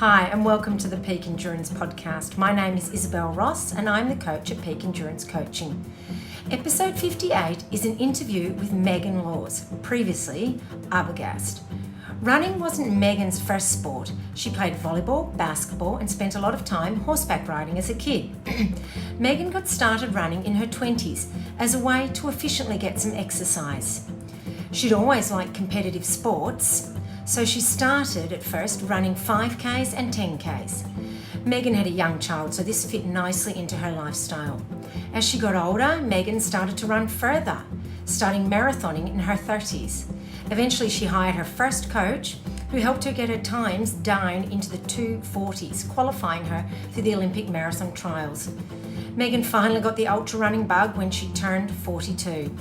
Hi, and welcome to the Peak Endurance Podcast. My name is Isabel Ross, and I'm the coach at Peak Endurance Coaching. Episode 58 is an interview with Meghan Laws, previously Arbogast. Running wasn't Meghan's first sport. She played volleyball, basketball, and spent a lot of time horseback riding as a kid. Meghan got started running in her 20s as a way to efficiently get some exercise. She'd always liked competitive sports, so she started at first running 5Ks and 10Ks. Meghan had a young child, so this fit nicely into her lifestyle. As she got older, Meghan started to run further, starting marathoning in her 30s. Eventually, she hired her first coach, who helped her get her times down into the 2:40s, qualifying her for the Olympic marathon trials. Meghan finally got the ultra running bug when she turned 42.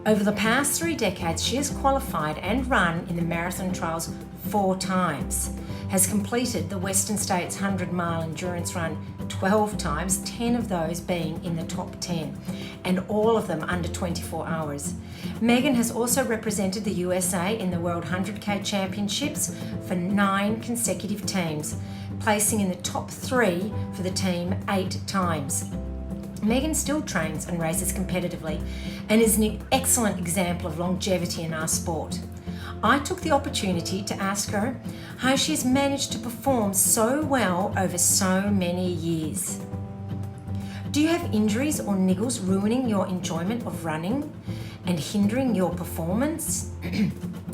Over the past 3 decades, she has qualified and run in the marathon trials 4 times, has completed the Western States 100-mile endurance run 12 times, 10 of those being in the top 10, and all of them under 24 hours. Meghan has also represented the USA in the World 100K Championships for 9 consecutive teams, placing in the top 3 for the team 8 times. Meghan still trains and races competitively and is an excellent example of longevity in our sport. I took the opportunity to ask her how she has managed to perform so well over so many years. Do you have injuries or niggles ruining your enjoyment of running and hindering your performance?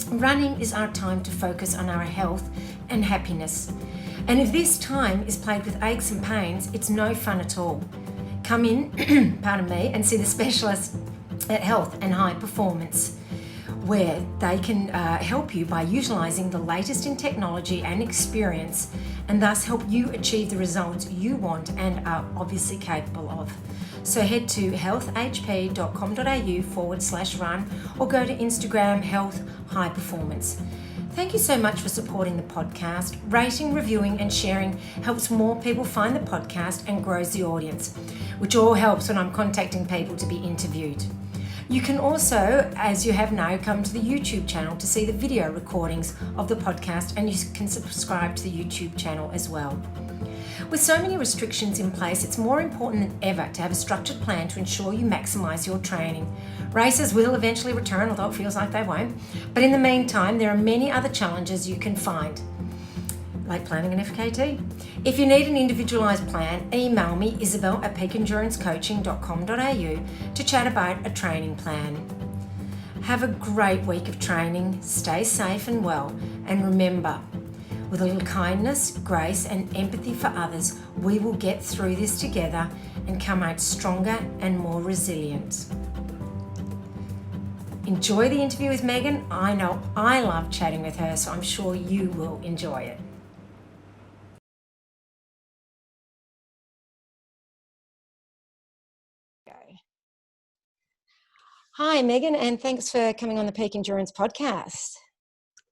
Running is our time to focus on our health and happiness. And if this time is played with aches and pains, it's no fun at all. Come in, pardon me, and see the specialist at Health and High Performance, where they can help you by utilising the latest in technology and experience, and thus help you achieve the results you want and are obviously capable of. So head to healthhp.com.au/run or go to Instagram Health High Performance. Thank you so much for supporting the podcast. Rating, reviewing and sharing helps more people find the podcast and grows the audience, which all helps when I'm contacting people to be interviewed. You can also, as you have now, come to the YouTube channel to see the video recordings of the podcast, and you can subscribe to the YouTube channel as well. With so many restrictions in place, it's more important than ever to have a structured plan to ensure you maximise your training. Races will eventually return, although it feels like they won't. But in the meantime, there are many other challenges you can find, like planning an FKT. If you need an individualised plan, email me, isabel@peakendurancecoaching.com.au, to chat about a training plan. Have a great week of training, stay safe and well, and remember, with a little kindness, grace and empathy for others, we will get through this together and come out stronger and more resilient. Enjoy the interview with Meghan. I know I love chatting with her, so I'm sure you will enjoy it. Hi, Meghan, and thanks for coming on the Peak Endurance Podcast.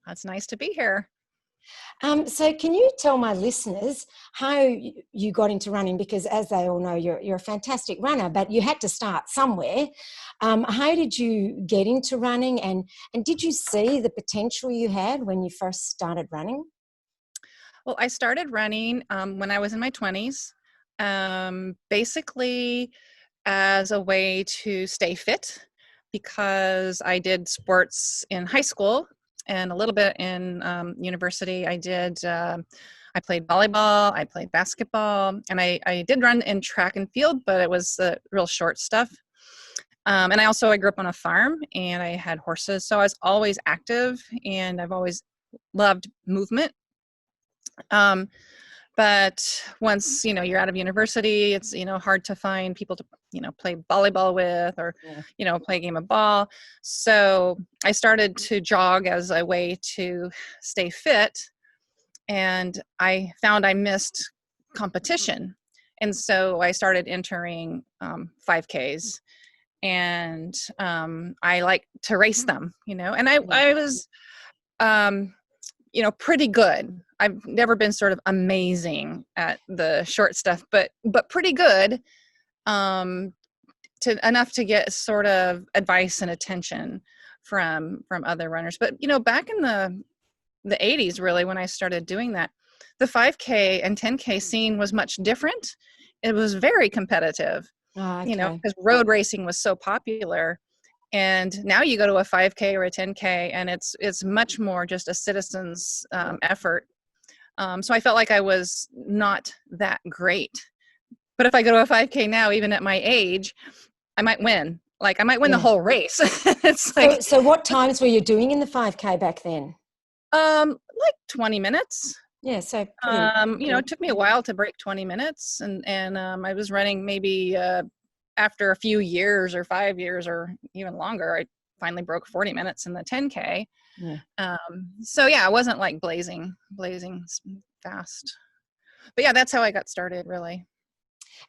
It's nice to be here. So can you tell my listeners how you got into running? Because as they all know, you're a fantastic runner, but you had to start somewhere. How did you get into running, and did you see the potential you had when you first started running? Well, I started running when I was in my 20s, basically as a way to stay fit, because I did sports in high school and a little bit in university. I played volleyball, I played basketball, and I did run in track and field, but it was the real short stuff. And I grew up on a farm, and I had horses, so I was always active, and I've always loved movement. But once, you're out of university, it's, hard to find people to, play volleyball with, or, play a game of ball. So I started to jog as a way to stay fit, and I found I missed competition. And so I started entering 5Ks, and I like to race them, and I was, pretty good. I've never been sort of amazing at the short stuff, but pretty good, to enough to get sort of advice and attention from other runners. But back in the 80s, really, when I started doing that, the 5K and 10K scene was much different. It was very competitive, Oh, you know, okay. because road racing was so popular. And now you go to a 5K or a 10K, and it's much more just a citizen's effort. So I felt like I was not that great. But if I go to a 5K now, even at my age, I might win. Like I might win the whole race. It's like So what times were you doing in the 5K back then? like 20 minutes. Yeah, so pretty. You know, it took me a while to break 20 minutes, and I was running maybe after a few years or 5 years or even longer, I finally broke 40 minutes in the 10K. Yeah. So yeah, I wasn't like blazing fast. But yeah, that's how I got started, really.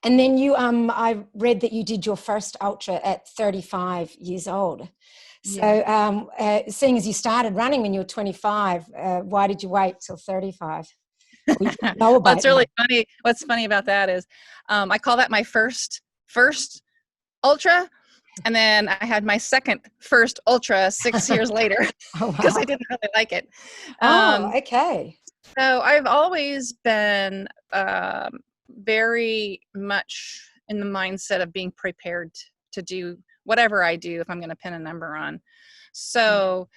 And then you, I read that you did your first ultra at 35 years old. So seeing as you started running when you were 25, why did you wait till 35? Well, it's really funny. What's funny about that is I call that my first ultra. And then I had my second first ultra 6 years later because I didn't really like it. Okay. So I've always been very much in the mindset of being prepared to do whatever I do if I'm going to pin a number on. So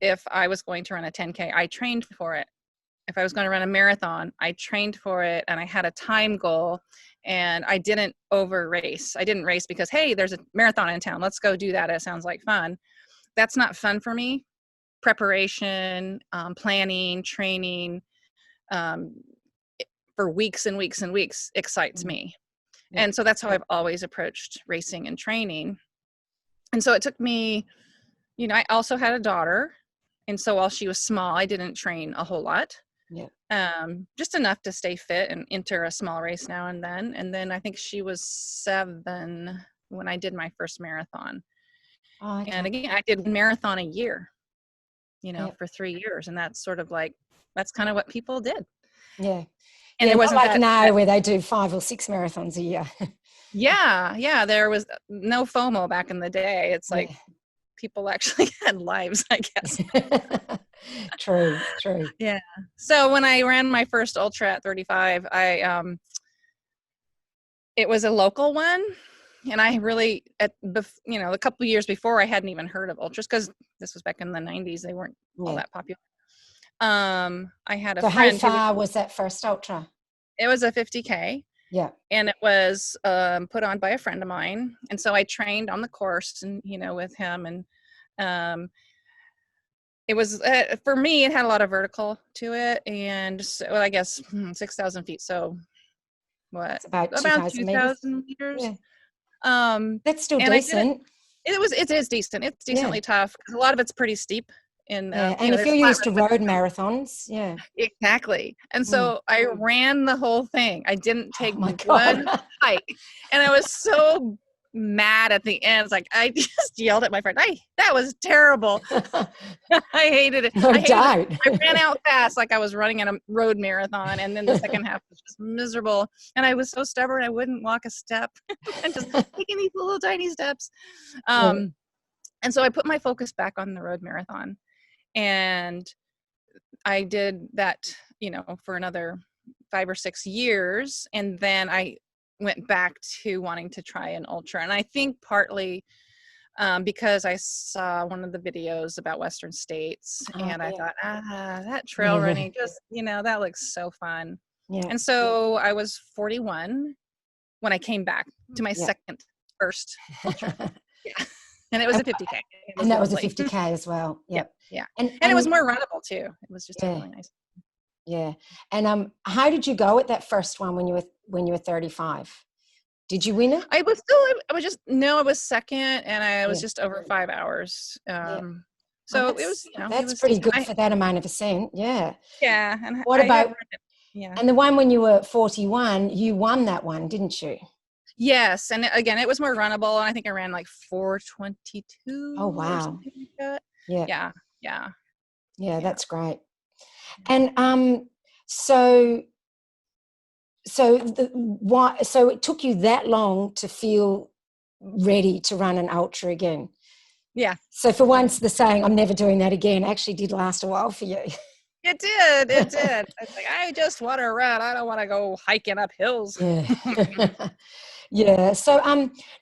if I was going to run a 10K, I trained for it. If I was going to run a marathon, I trained for it, and I had a time goal, and I didn't over race. I didn't race because, hey, there's a marathon in town. Let's go do that. It sounds like fun. That's not fun for me. Preparation, planning, training, for weeks and weeks and weeks excites me. Yeah. And so that's how I've always approached racing and training. And so it took me, you know, I also had a daughter. And so while she was small, I didn't train a whole lot. Yeah. Just enough to stay fit and enter a small race now and then. And then I think she was 7 when I did my first marathon. Oh, okay. And again, I did one marathon a year, you know, for 3 years. And that's sort of like, that's kind of what people did. Yeah. And it wasn't like now where they do 5 or 6 marathons a year. Yeah. There was no FOMO back in the day. It's like people actually had lives, I guess. True. Yeah. So when I ran my first ultra at 35, it was a local one. And I really, a couple of years before, I hadn't even heard of ultras because this was back in the 90s. They weren't all that popular. I had a friend. So how far was that first ultra? It was a 50K. Yeah. And it was put on by a friend of mine. And so I trained on the course and, you know, with him. And it was, for me, it had a lot of vertical to it. And so, I guess 6,000 feet. So what? It's about 2,000 meters. Yeah. That's still decent. It is decent. It's decently tough. A lot of it's pretty steep. And if you're used to road marathons, exactly. And so I ran the whole thing. I didn't take one hike, and I was so mad at the end. It's like I just yelled at my friend, that was terrible. I hated it. I ran out fast like I was running in a road marathon, and then the second half was just miserable. And I was so stubborn I wouldn't walk a step and just taking these little tiny steps. And so I put my focus back on the road marathon. And I did that, you know, for another 5 or 6 years. And then I went back to wanting to try an ultra. And I think partly because I saw one of the videos about Western States and I thought, that trail running, just, you know, that looks so fun. Yeah. And so I was 41 when I came back to my first ultra. And it was a 50K. And that was a 50K as well. Yep. Yeah. And it was more runnable too. It was just really nice. Yeah. And how did you go at that first one when you were 35? Did you win it? I was second, and I was just over 5 hours. So it was, you know, that's pretty good for that amount of ascent. Yeah. Yeah. And what about and the one when you were 41, you won that one, didn't you? Yes, and again, it was more runnable, and I think I ran like 4:22. Oh wow! Or something like that. Yeah. That's great. And so it took you that long to feel ready to run an ultra again? Yeah. So for once, the saying "I'm never doing that again" actually did last a while for you. It did. It did. It's like, I just want to run. I don't want to go hiking up hills. Yeah. Yeah. So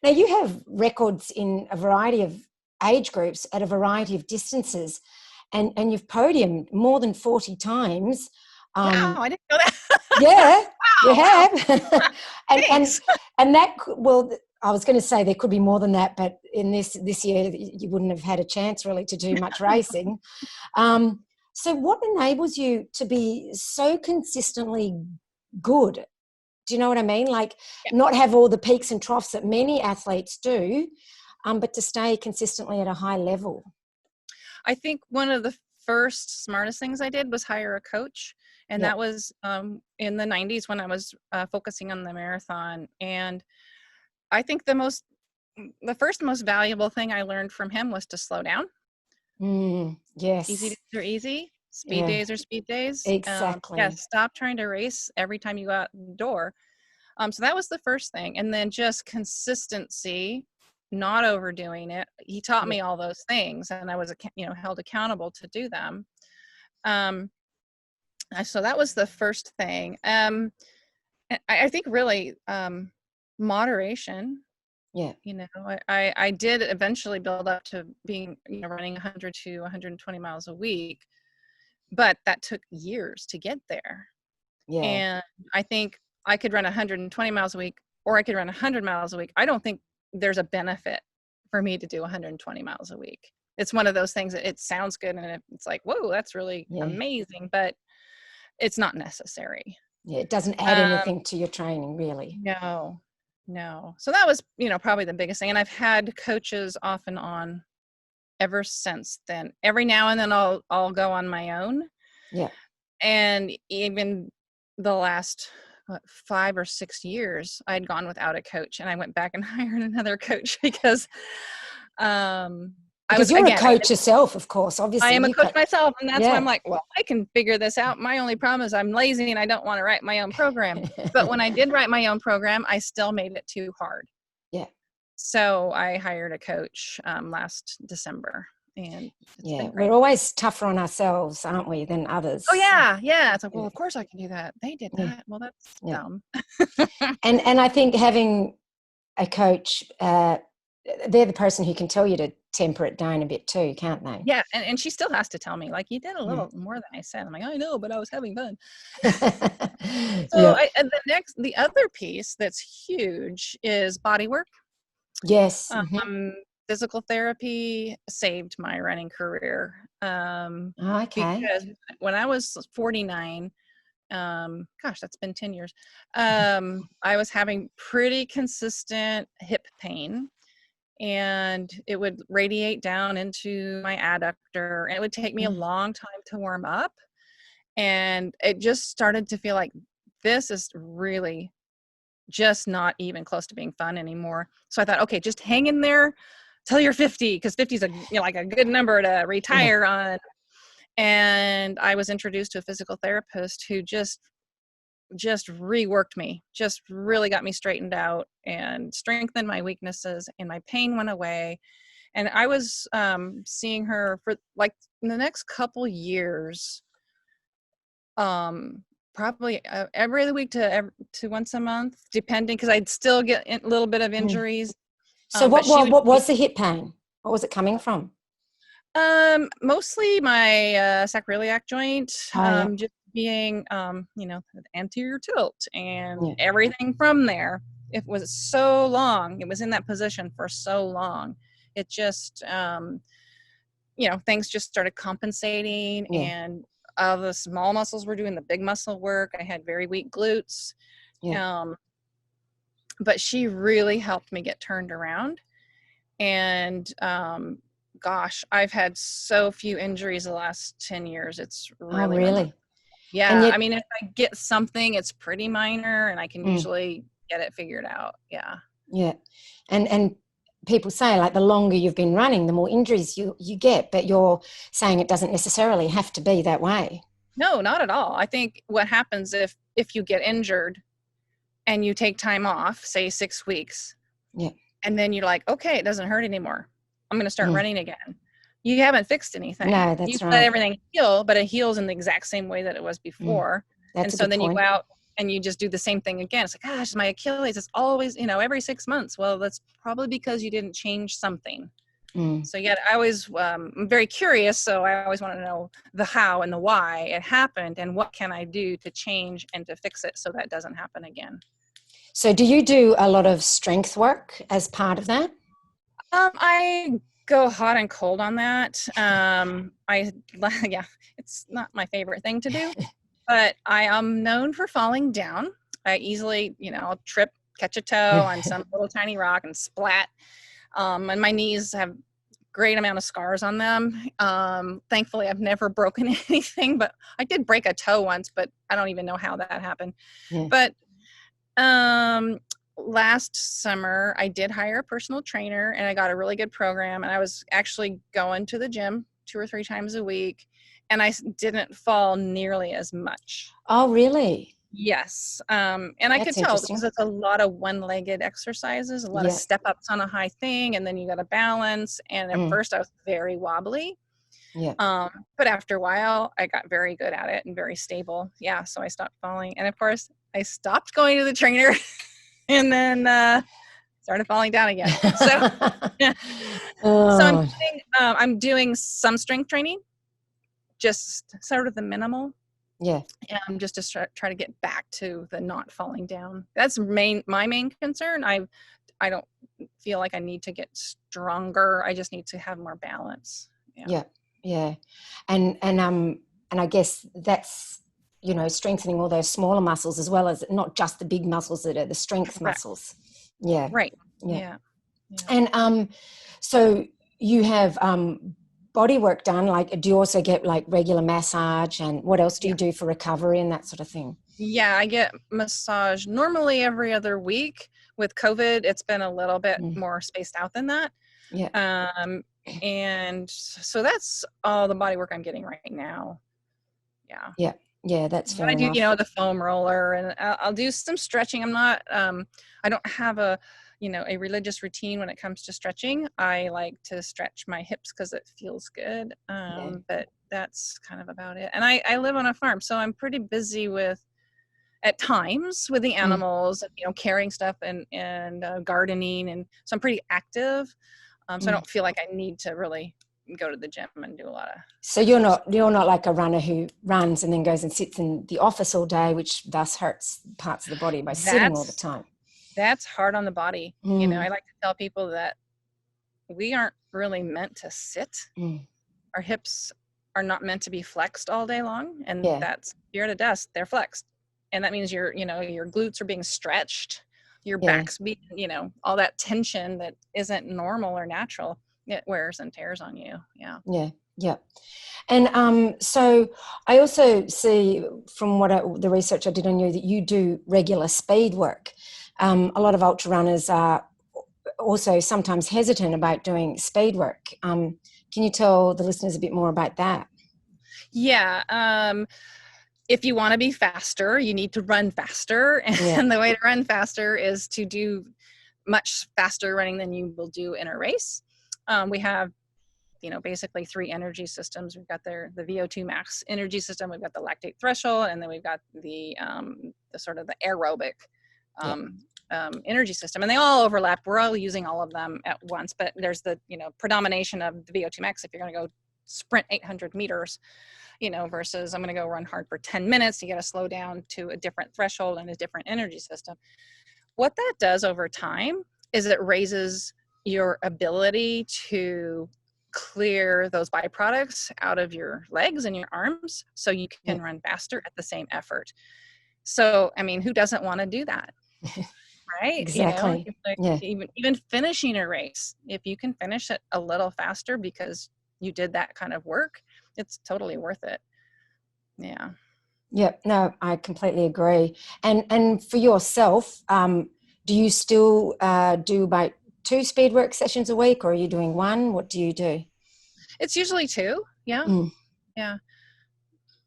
now you have records in a variety of age groups at a variety of distances, and you've podiumed more than 40 times. Wow, I didn't know that. Yeah, you Wow, wow. have. and Thanks. and that well, I was going to say there could be more than that, but in this year you wouldn't have had a chance really to do much racing. So what enables you to be so consistently good? Do you know what I mean? Like Yeah. not have all the peaks and troughs that many athletes do, but to stay consistently at a high level. I think one of the first smartest things I did was hire a coach. And Yeah. that was in the 90s when I was focusing on the marathon. And I think the first most valuable thing I learned from him was to slow down. Easy Yes. days are easy. Speed Yeah. days are speed days. Exactly. Yeah, stop trying to race every time you go out the door. So that was the first thing. And then just consistency, not overdoing it. He taught Yeah. me all those things, and I was, held accountable to do them. So that was the first thing. I think really moderation. Yeah. I did eventually build up to being, running 100 to 120 miles a week, but that took years to get there. Yeah. And I think I could run 120 miles a week, or I could run 100 miles a week. I don't think there's a benefit for me to do 120 miles a week. It's one of those things that it sounds good and it's like, whoa, that's really amazing, but it's not necessary. Yeah, it doesn't add anything to your training, really. No. So that was, probably the biggest thing. And I've had coaches off and on ever since then. Every now and then I'll go on my own. Yeah. And even the last 5 or 6 years, I'd gone without a coach, and I went back and hired another coach because you're a coach yourself, of course, obviously. I am a coach myself, and that's why I'm like, well, I can figure this out. My only problem is I'm lazy and I don't want to write my own program. But when I did write my own program, I still made it too hard. Yeah. So I hired a coach last December. And we're always tougher on ourselves, aren't we, than others? Oh yeah. It's like, well, of course I can do that. They did that. Well, that's dumb. and I think having a coach, they're the person who can tell you to temper it down a bit too, can't they? Yeah, and she still has to tell me, like, you did a little more than I said. I'm like, I know, but I was having fun. So the other piece that's huge is body work. Yes. Physical therapy saved my running career. Because when I was 49, gosh, that's been 10 years. I was having pretty consistent hip pain, and it would radiate down into my adductor, and it would take me a long time to warm up. And it just started to feel like this is really just not even close to being fun anymore. So I thought, okay, just hang in there till you're 50, because 50 is like a good number to retire on. And I was introduced to a physical therapist who just reworked me, just really got me straightened out and strengthened my weaknesses, and my pain went away. And I was seeing her for like the next couple years, probably every other week to once a month, depending, because I'd still get a little bit of injuries. So what was the hip pain? What was it coming from? Mostly my sacroiliac joint, just being, the anterior tilt and everything from there. It was so long. It was in that position for so long. It just, things just started compensating, and the small muscles were doing the big muscle work. I had very weak glutes. But she really helped me get turned around. And, gosh, I've had so few injuries the last 10 years. It's really, really? Yeah. I mean, if I get something, it's pretty minor, and I can usually get it figured out. Yeah. Yeah. And people say, like, the longer you've been running, the more injuries you get, but you're saying it doesn't necessarily have to be that way. No, not at all. I think what happens if you get injured and you take time off, say 6 weeks, and then you're like, okay, it doesn't hurt anymore, I'm going to start running again. you haven't fixed anything. No, that's You right. let everything heal, but it heals in the exact same way that it was before. And That's a so good then you go point. out and you just do the same thing again. It's like, gosh, my Achilles is always, every 6 months. Well, that's probably because you didn't change something. So yeah, I'm very curious. So I always want to know the how and the why it happened and what can I do to change and to fix it so that doesn't happen again. So do you do a lot of strength work as part of that? I go hot and cold on that. Yeah, it's not my favorite thing to do, but I am known for falling down. I easily, I'll trip, catch a toe on some little tiny rock and splat. And my knees have great amount of scars on them. Thankfully, I've never broken anything, but I did break a toe once, but I don't even know how that happened. Yeah. But last summer I did hire a personal trainer and I got a really good program, and I was actually going to the gym 2 or 3 times a week, and I didn't fall nearly as much. Oh, really? Yes. And I could That's tell interesting. because it's a lot of one-legged exercises, a lot of Yeah. step-ups on a high thing, and then you got to balance. And at first I was very wobbly. Yeah. But after a while I got very good at it and very stable. Yeah. So I stopped falling. And of course I stopped going to the trainer and then started falling down again. So, Oh. I'm doing some strength training, just sort of the minimal. Yeah. Just to try to get back to the not falling down. That's my main concern. I don't feel like I need to get stronger. I just need to have more balance. Yeah. And I guess that's, strengthening all those smaller muscles as well as not just the big muscles that are the strength muscles. Yeah. Right. Yeah. Yeah. And so you have body work done, like do you also get like regular massage, and what else do you do for recovery and that sort of thing? Yeah, I get massage normally every other week. With COVID, it's been a little bit more spaced out than that. Yeah. And so that's all the body work I'm getting right now. Yeah, that's fair I do, enough. the foam roller, and I'll do some stretching. I'm not, I don't have a religious routine when it comes to stretching. I like to stretch my hips because it feels good. But that's kind of about it. And I live on a farm, so I'm pretty busy at times with the animals, carrying stuff and gardening. And so I'm pretty active. So I don't feel like I need to really go to the gym and do a lot of. So you're not like a runner who runs and then goes and sits in the office all day, which thus hurts parts of the body by sitting all the time. That's hard on the body. I like to tell people that we aren't really meant to sit. Our hips are not meant to be flexed all day long, and that's, you're at a desk, they're flexed, and that means your glutes are being stretched, your back's being, all that tension that isn't normal or natural. It wears and tears on you. Yeah. And so I also see from the research I did on you that you do regular speed work. A lot of ultra runners are also sometimes hesitant about doing speed work. Can you tell the listeners a bit more about that? Yeah. If you want to be faster, you need to run faster. And the way to run faster is to do much faster running than you will do in a race. We have, basically 3 energy systems. We've got the VO2 max energy system. We've got the lactate threshold, and then we've got the sort of the aerobic energy system, and they all overlap. We're all using all of them at once, but there's the, predomination of the VO2 max if you're going to go sprint 800 meters, versus I'm going to go run hard for 10 minutes. You got to slow down to a different threshold and a different energy system. What that does over time is it raises your ability to clear those byproducts out of your legs and your arms so you can run faster at the same effort. So, I mean, who doesn't want to do that? Right? Exactly. Even finishing a race, if you can finish it a little faster because you did that kind of work, it's totally worth it. Yeah. No, I completely agree. And for yourself, do you still do about 2 speed work sessions a week, or are you doing 1? What do you do? It's usually 2. Yeah. And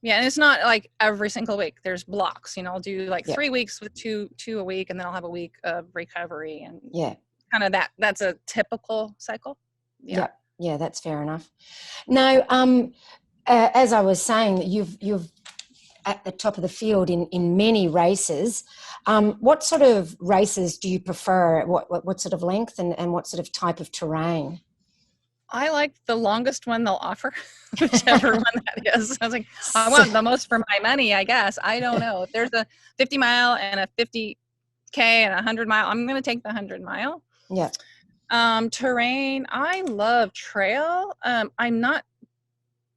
it's not like every single week. There's blocks. I'll do like 3 weeks with two a week, and then I'll have a week of recovery, and kind of that's a typical cycle. Yeah, that's fair enough. Now, as I was saying, you've at the top of the field in many races. What sort of races do you prefer? What sort of length and what sort of type of terrain? I like the longest one they'll offer, whichever one that is. I was like, I So- want the most for my money, I guess. I don't know. If there's a 50 mile and a 50K and a 100 mile, I'm going to take the 100 mile. yeah. Terrain, I love trail. I'm not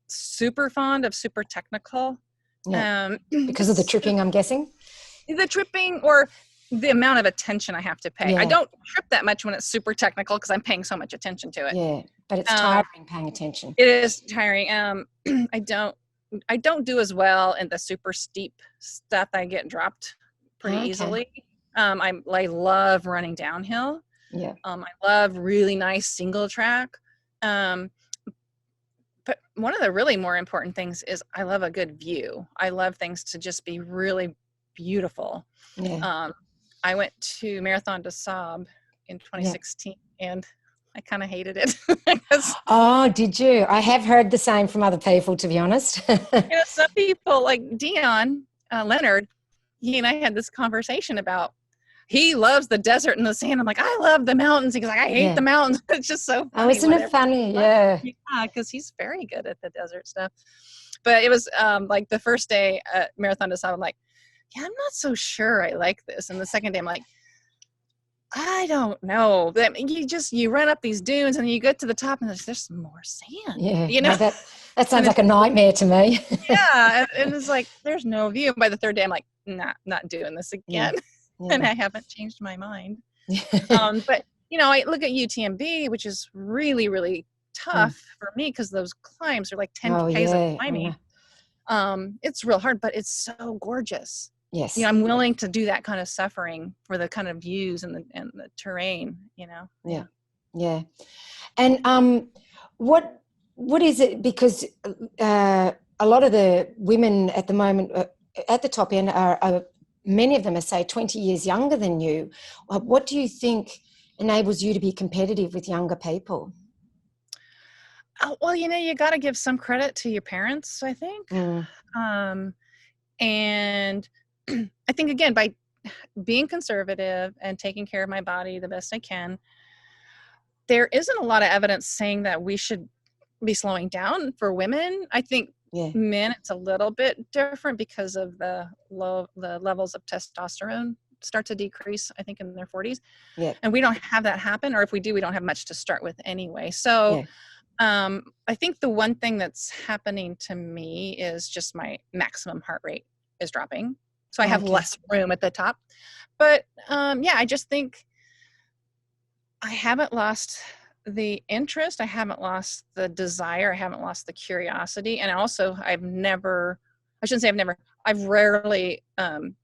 super fond of super technical. Yeah. Because of the tripping, I'm guessing. The tripping or the amount of attention I have to pay. Yeah. I don't trip that much when it's super technical because I'm paying so much attention to it. Yeah, but it's tiring paying attention. It is tiring. I don't do as well in the super steep stuff. I get dropped pretty easily. I love running downhill. Yeah. I love really nice single track. But one of the really more important things is I love a good view. I love things to just be really beautiful. Yeah. I went to Marathon des Sables in 2016 and I kind of hated it. Oh, did you? I have heard the same from other people, to be honest. Some people like Dion Leonard, he and I had this conversation about he loves the desert and the sand. I'm like, I love the mountains. He's like, I hate the mountains. It's just so funny. Oh, isn't it funny? Yeah. Yeah, because he's very good at the desert stuff. But it was like the first day at Marathon des Sables, I'm like, yeah, I'm not so sure I like this. And the second day I'm like, I don't know. You run up these dunes and you get to the top and there's some more sand. Yeah. You know, that sounds like a nightmare to me. Yeah. And it's like, there's no view. By the third day, I'm like, nah, not doing this again. Yeah. And I haven't changed my mind. But, I look at UTMB, which is really, really tough for me because those climbs are like 10Ks of climbing. It's real hard, but it's so gorgeous. Yes. I'm willing to do that kind of suffering for the kind of views and the terrain, Yeah. Yeah. And what is it? Because a lot of the women at the moment at the top end are many of them are, say, 20 years younger than you. What do you think enables you to be competitive with younger people? Well, you got to give some credit to your parents, I think. And I think, again, by being conservative and taking care of my body the best I can, there isn't a lot of evidence saying that we should be slowing down for women. I think men, it's a little bit different because of the levels of testosterone start to decrease, I think, in their 40s. Yeah. And we don't have that happen, or if we do, we don't have much to start with anyway. So I think the one thing that's happening to me is just my maximum heart rate is dropping. So I have less room at the top. But I just think I haven't lost the interest. I haven't lost the desire. I haven't lost the curiosity. And also I've rarely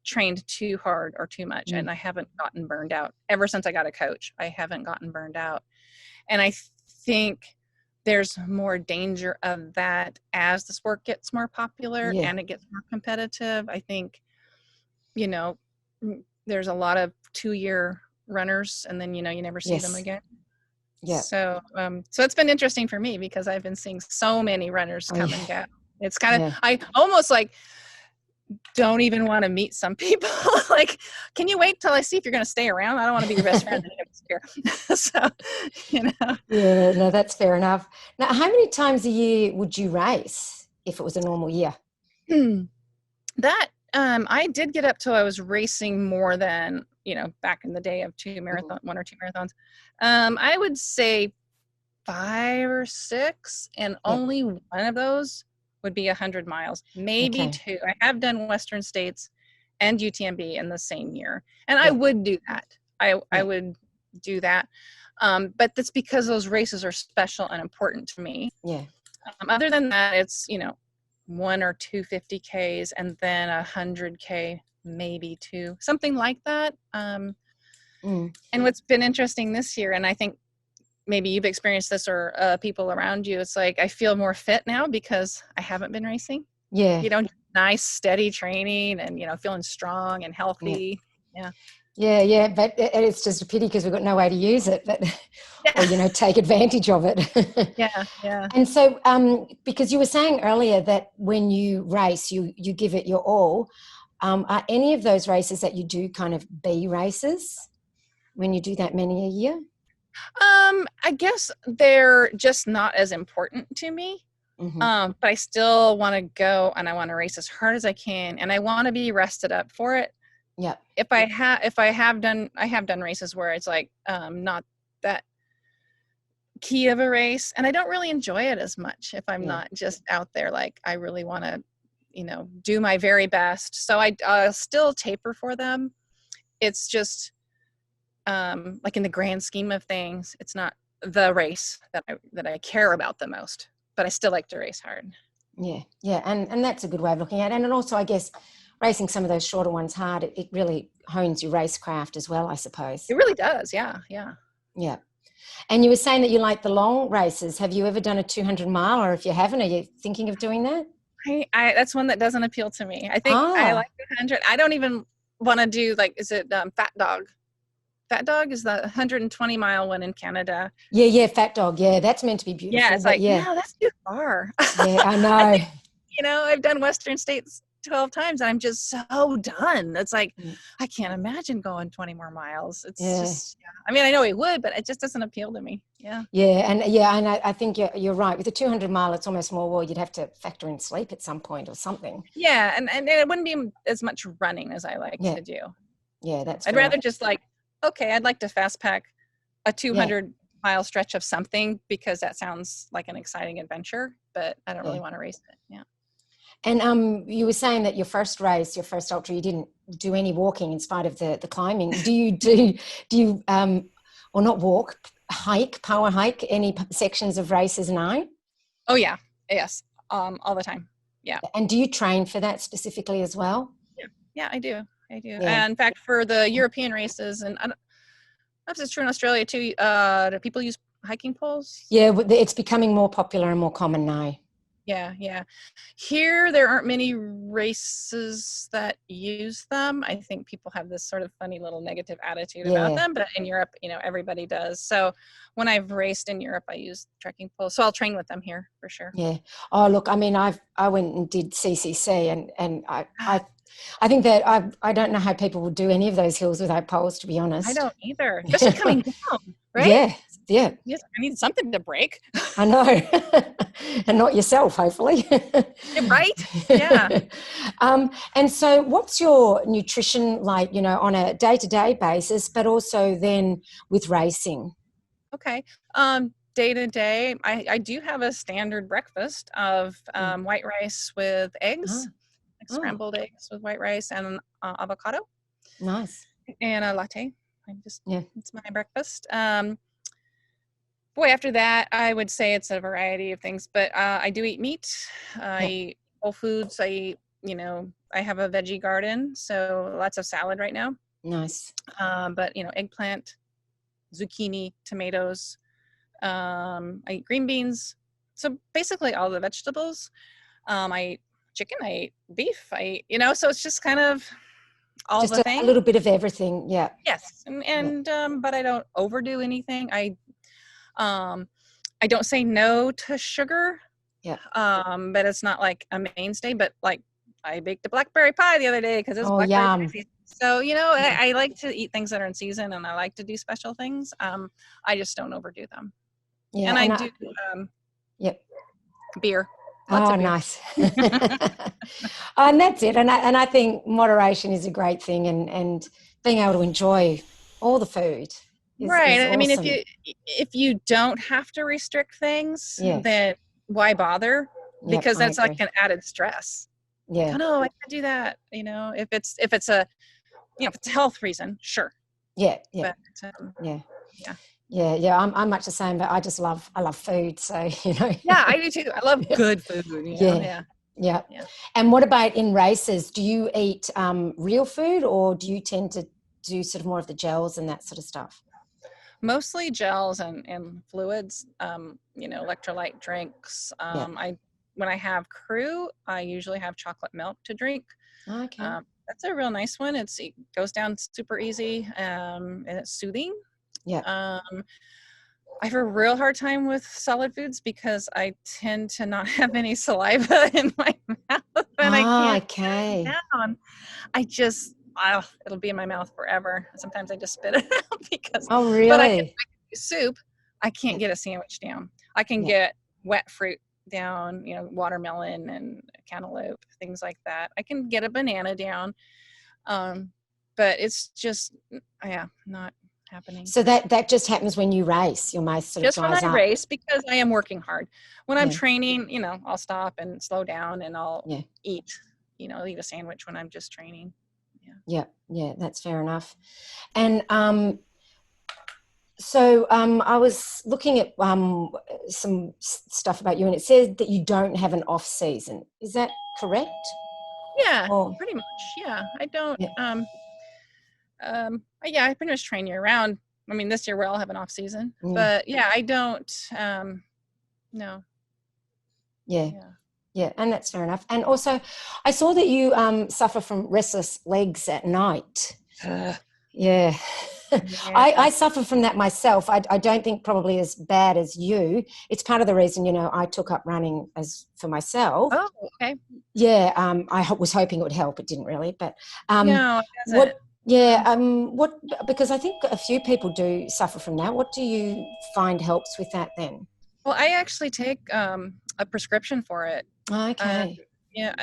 trained too hard or too much. And I haven't gotten burned out. Ever since I got a coach, I haven't gotten burned out. And I think there's more danger of that as the sport gets more popular and it gets more competitive. I think, there's a lot of 2-year runners and then, you never see them again. Yeah. So it's been interesting for me because I've been seeing so many runners come and go. It's kind of, I almost like don't even want to meet some people. Like, can you wait till I see if you're going to stay around? I don't want to be your best friend next year. So, Yeah, no, that's fair enough. Now, how many times a year would you race if it was a normal year? That, I did get up till I was racing more than, back in the day of 1 or 2 marathons. I would say 5 or 6, and only one of those would be 100 miles, maybe 2. I have done Western States and UTMB in the same year, and I would do that. I would do that. But that's because those races are special and important to me. Yeah. Other than that, it's, 1 or 2 50Ks and then 100K, maybe 2, something like that. And what's been interesting this year, and I think maybe you've experienced this or people around you, it's like I feel more fit now because I haven't been racing. Yeah. Nice, steady training and, feeling strong and healthy. Yeah. Yeah, but it's just a pity because we've got no way to use it, but or Yeah. take advantage of it. Yeah. And so, because you were saying earlier that when you race, you give it your all. Are any of those races that you do kind of B races when you do that many a year? I guess they're just not as important to me. Mm-hmm. But I still want to go and I want to race as hard as I can, and I want to be rested up for it. Yeah. I have done races where it's like not that key of a race, and I don't really enjoy it as much if I'm Yeah. not just out there like I really want to, do my very best. So I'll still taper for them. It's just like in the grand scheme of things, it's not the race that I care about the most, but I still like to race hard. Yeah, and that's a good way of looking at it. And also, I guess, racing some of those shorter ones hard, it really hones your racecraft as well, I suppose. It really does. Yeah. Yeah. And you were saying that you like the long races. Have you ever done a 200 mile, or if you haven't, are you thinking of doing that? I that's one that doesn't appeal to me. I think I Ah, like 100. I don't even want to do like, is it Fat Dog? Fat Dog is the 120-mile one in Canada. yeah, Fat Dog. Yeah, that's meant to be Yeah, beautiful, it's but like, yeah, no, that's too far. yeah, I I know. think, I've done Western States 12 times and I'm just so done. It's like, Mm, I can't imagine going 20 more miles. It's yeah, just, yeah. I mean, I know it would, but it just doesn't appeal to me. Yeah. and I think you're right. With the 200 mile, it's almost more, well, you'd have to factor in sleep at some point or something. Yeah. And it wouldn't be as much running as I like Yeah, to do. yeah, that's I'd fair enough. rather just like, okay, I'd like to fast pack a Yeah, 200-mile stretch of something because that sounds like an exciting adventure, but I don't yeah. really want to race it. Yeah. And you were saying that your first race, your first ultra, you didn't do any walking in spite of the climbing. Do you or not walk, power hike any sections of races now? Oh yeah. Yes. All the time. Yeah. And do you train for that specifically as well? Yeah. Yeah, I do. I do. Yeah. And in fact, for the European races, and I don't know if it's true in Australia too, do people use hiking poles? Yeah, it's becoming more popular and more common now. Yeah. Here, there aren't many races that use them. I think people have this sort of funny little negative attitude about Yeah, them, but in Europe, everybody does. So when I've raced in Europe, I use trekking poles. So I'll train with them here for sure. yeah. Oh, look, I mean, I went and did CCC, and I think that I don't know how people would do any of those hills without poles, to be I honest. don't either, especially coming down, right? Yeah, Yes, I need something to break. I know. And not yourself, hopefully. Right? Yeah. And so what's your nutrition like, on a day-to-day basis, but also then with racing? Okay. Day to day, I do have a standard breakfast of Mm. white rice with eggs, Oh, like oh, scrambled eggs with white rice and avocado nice. and a latte. Yeah, It's my breakfast. Boy, after that, I would say it's a variety of things, but I do eat meat. I yeah, eat whole foods. I have a veggie garden, so lots of salad right now. nice. But eggplant, zucchini, tomatoes. I eat green beans. So basically all the vegetables. I eat chicken. I eat beef. So it's just kind of all Just the a things. little bit of everything. Yeah, Yes, yeah, but I don't overdo anything. Um, I don't say no to sugar. yeah. But it's not like a mainstay. But like I baked a blackberry pie the other day because it's Oh, blackberry pie yum. season. So Yeah, I like to eat things that are in season, and I like to do special things. I just don't overdo them. yeah. And I And do yep. beer, lots Oh, of beer. nice. And that's it. And I think moderation is a great thing, and being able to enjoy all the food is Right. I mean, awesome. if you don't have to restrict things, Yes. then why bother? Yep, Because I that's like agree. an added stress. Like, Yeah. oh no, I can't do that. If it's a if it's a health reason, sure. Yeah. Yeah. But Yeah. yeah. Yeah. I'm much the same, but I love food. So, Yeah, I do too. I love Yeah. good food, Yeah. Yeah. Yeah. Yeah. And what about in races? Do you eat real food, or do you tend to do sort of more of the gels and that sort of stuff? Mostly gels and fluids, electrolyte drinks. Yeah. When I have crew, I usually have chocolate milk to drink. Okay. That's a real nice one. It goes down super easy, and it's soothing. Yeah. I have a real hard time with solid foods because I tend to not have any saliva in my mouth, and I can't Okay. get it down. It'll be in my mouth forever. Sometimes I just spit it out because, Oh, but I really? can do soup. I can't Yeah. get a sandwich down. I can Yeah. get wet fruit down, watermelon and cantaloupe, things like that. I can get a banana down. But it's just, not happening. So that just happens when you race. Your mouth sort of Just when dries I up. race, because I am working hard. When I'm Yeah. training, I'll stop and slow down and I'll Yeah. eat a sandwich when I'm just training. Yeah, that's fair enough. And so I was looking at some stuff about you, and it says that you don't have an off season. Is that correct? Yeah, Or pretty much. Yeah, I don't. yeah, I pretty much train year round. I mean, this year we'll have an off season, yeah, but yeah, I don't. No. yeah, Yeah. yeah, and that's fair enough. And also, I saw that you suffer from restless legs at night. Yeah. Yeah. I suffer from that myself. I don't think probably as bad as you. It's part of the reason, I took up running as for myself. Oh, okay. Yeah, was hoping it would help. It didn't really, but No, it doesn't. what? Yeah, what? Because I think a few people do suffer from that. What do you find helps with that then? Well, I actually take a prescription for it. Okay. Yeah,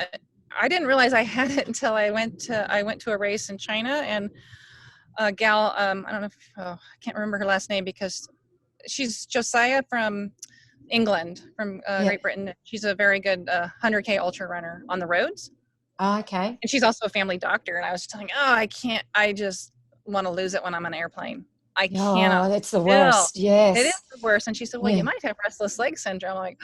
I didn't realize I had it until I went to a race in China, and a gal, I don't know if, I can't remember her last name because she's Josiah from England, from Yeah. Great Britain. She's a very good 100K ultra runner on the roads. Okay. And she's also a family doctor. And I was just telling, I just want to lose it when I'm on an airplane. I cannot Oh, that's the feel. worst. Yes. It is the worst. And she said, well, Yeah. you might have restless leg syndrome. I'm like,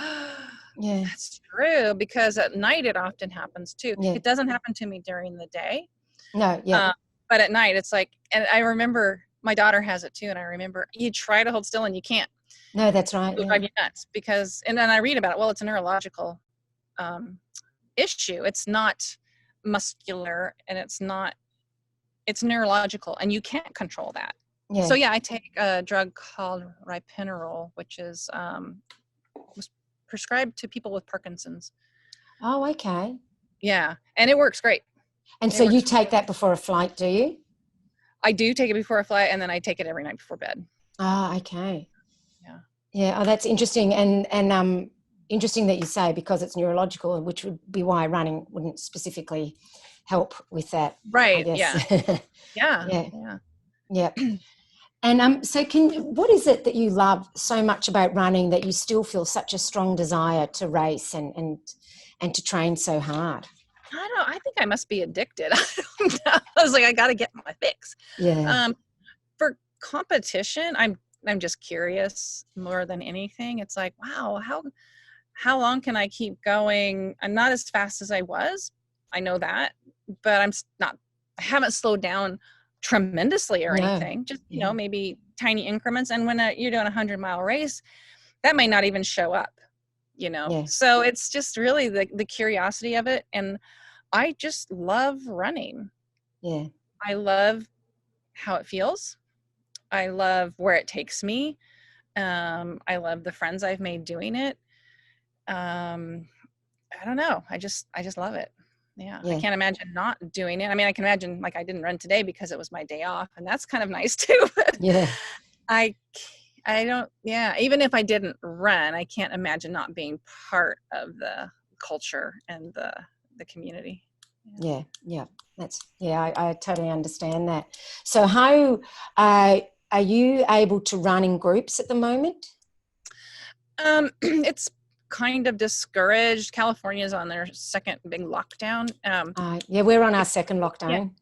Yeah. that's true, because at night it often happens too. Yeah. It doesn't happen to me during the day. No. Yeah. But at night it's like, and I remember my daughter has it too. And I remember you try to hold still and you can't. No, that's right. It'll drive you nuts and then I read about it. Well, it's a neurological issue. It's not muscular, and it's neurological, and you can't control that. Yeah. So yeah, I take a drug called Ripenerol, which is was prescribed to people with Parkinson's. Oh, okay. Yeah, and it works great. And so you take that before a flight, do you? I do take it before a flight, and then I take it every night before bed. Ah, okay. Yeah. Yeah. Oh, that's interesting. And interesting that you say, because it's neurological, which would be why running wouldn't specifically help with that. Right. I guess. Yeah. Yeah. Yeah. And so what is it that you love so much about running that you still feel such a strong desire to race and to train so hard? I think I must be addicted. I don't know. I was like, I got to get my fix. Yeah. For competition, I'm just curious more than anything. It's like, wow, how long can I keep going? I'm not as fast as I was. I know that, but I haven't slowed down tremendously or anything. Just, maybe tiny increments. And when you're doing a 100-mile race, that may not even show up, Yeah. So it's just really the curiosity of it. And I just love running. Yeah. I love how it feels. I love where it takes me. I love the friends I've made doing it. I don't know. I just love it. Yeah. I can't imagine not doing it. I mean, I can imagine, like, I didn't run today because it was my day off, and that's kind of nice too. But Yeah. I don't, even if I didn't run, I can't imagine not being part of the culture and the community. Yeah. I totally understand that. So how are you able to run in groups at the moment? It's kind of discouraged. California's on their second big lockdown. We're on our second lockdown.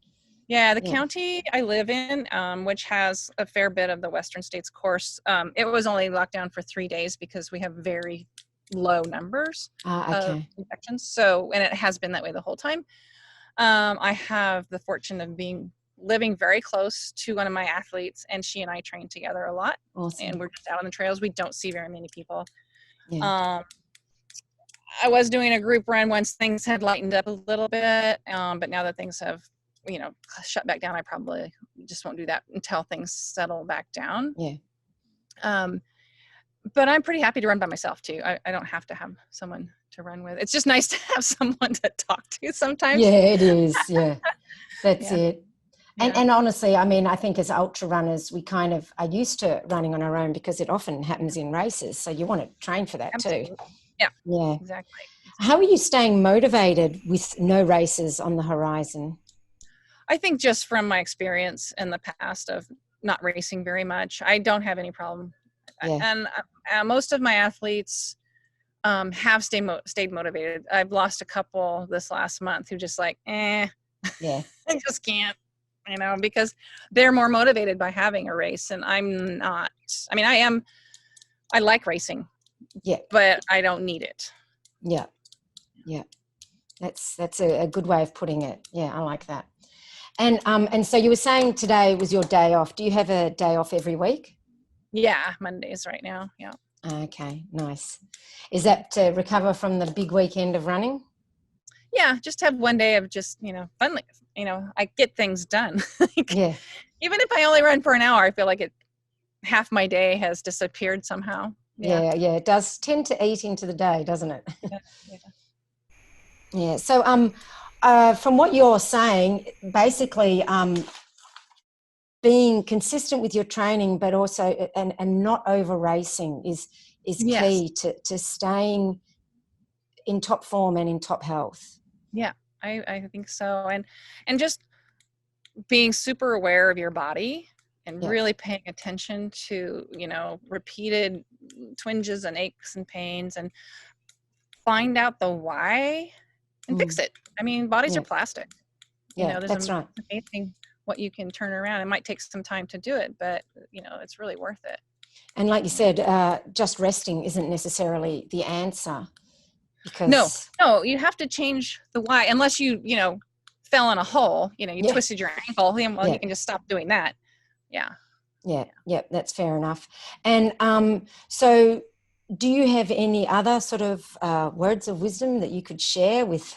Yeah, the county I live in, which has a fair bit of the Western States course, it was only locked down for 3 days because we have very low numbers of infections. So, and it has been that way the whole time. I have the fortune of living very close to one of my athletes, and she and I train together a lot. Awesome. And we're just out on the trails. We don't see very many people. Yeah. I was doing a group run once things had lightened up a little bit, but now that things have shut back down. I probably just won't do that until things settle back down. Yeah. But I'm pretty happy to run by myself too. I don't have to have someone to run with. It's just nice to have someone to talk to sometimes. Yeah, it is. Yeah, that's it. Yeah. And honestly, I mean, I think as ultra runners, we kind of are used to running on our own because it often happens in races. So you want to train for that Absolutely. too. Yeah. Yeah. Exactly. How are you staying motivated with no races on the horizon? I think just from my experience in the past of not racing very much, I don't have any problem. Yeah. And most of my athletes have stayed motivated. I've lost a couple this last month who just like, Yeah. I just can't, because they're more motivated by having a race, and I'm not. I mean, I like racing, Yeah, but I don't need it. Yeah. Yeah. That's a good way of putting it. Yeah, I like that. And so you were saying today was your day off. Do you have a day off every week? Yeah, Mondays right now. Yeah. Okay, nice. Is that to recover from the big weekend of running? Yeah, just have one day of just, fun. I get things done. Yeah. Even if I only run for an hour, I feel like half my day has disappeared somehow. Yeah. It does tend to eat into the day, doesn't it? Yeah. Yeah. So from what you're saying, basically being consistent with your training, but also and not over racing is key to staying in top form and in top health. Yeah, I think so. And just being super aware of your body and really paying attention to, repeated twinges and aches and pains, and find out the why and fix it. I mean, bodies are plastic. That's right. Amazing what you can turn around. It might take some time to do it, but it's really worth it. And like you said, just resting isn't necessarily the answer. Because no, you have to change the why, unless you fell in a hole, you twisted your ankle, well, you can just stop doing that. Yeah, that's fair enough. And so do you have any other sort of words of wisdom that you could share with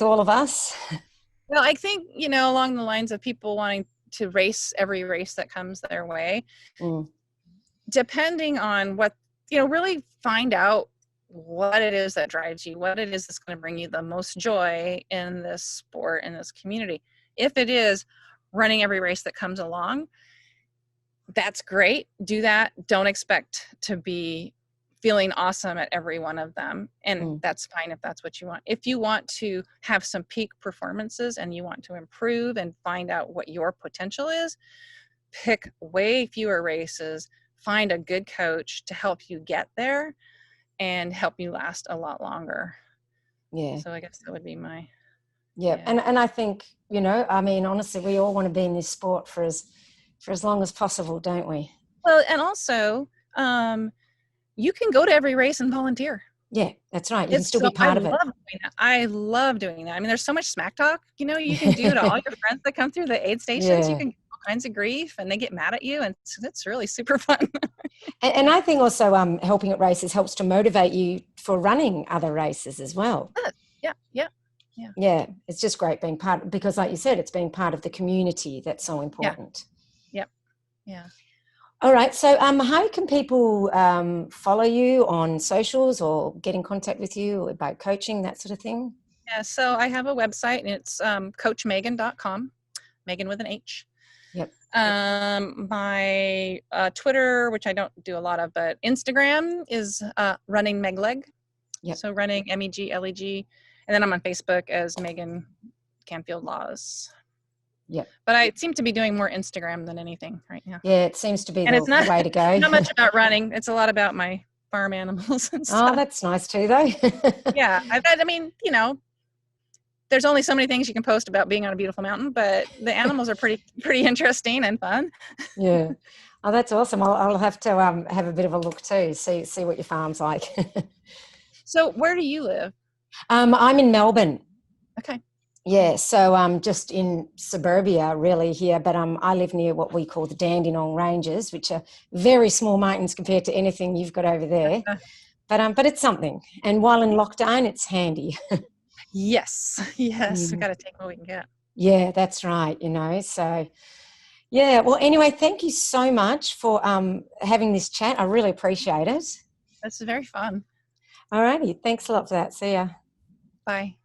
all of us? Well, I think along the lines of people wanting to race every race that comes their way, depending on what really find out what it is that drives you, what it is that's going to bring you the most joy in this sport, in this community. If it is running every race that comes along, that's great. Do that. Don't expect to be feeling awesome at every one of them. And that's fine if that's what you want. If you want to have some peak performances and you want to improve and find out what your potential is, pick way fewer races, find a good coach to help you get there and help you last a lot longer. Yeah. So I guess that would be my. Yeah. And I think, I mean, honestly, we all want to be in this sport for as long as possible, don't we? Well, and also, you can go to every race and volunteer. Yeah, that's right. You can still be part of it. I love doing that. I mean, there's so much smack talk, you can do to all your friends that come through the aid stations. You can get all kinds of grief and they get mad at you, and it's really super fun. And I think also helping at races helps to motivate you for running other races as well. Yeah, it's just great being part, because like you said, it's being part of the community that's so important. Yeah. All right. So how can people follow you on socials or get in contact with you about coaching, that sort of thing? Yeah. So I have a website, and it's coachmegan.com, Megan with an H. Yep. My Twitter, which I don't do a lot of, but Instagram is running Megleg. Yep. So running MEGLEG. And then I'm on Facebook as Meghan Laws. Yeah. But I seem to be doing more Instagram than anything right now. Yeah, it seems to be the way to go. Not much about running. It's a lot about my farm animals and stuff. Oh, that's nice too, though. Yeah. There's only so many things you can post about being on a beautiful mountain, but the animals are pretty interesting and fun. Yeah. Oh, that's awesome. I'll have to have a bit of a look too, see what your farm's like. So where do you live? I'm in Melbourne. Okay. Yeah, so just in suburbia really here, but I live near what we call the Dandenong Ranges, which are very small mountains compared to anything you've got over there. But it's something. And while in lockdown, it's handy. Yes. We got to take what we can get. Yeah, that's right, so yeah. Well, anyway, thank you so much for having this chat. I really appreciate it. It's very fun. All righty. Thanks a lot for that. See ya. Bye.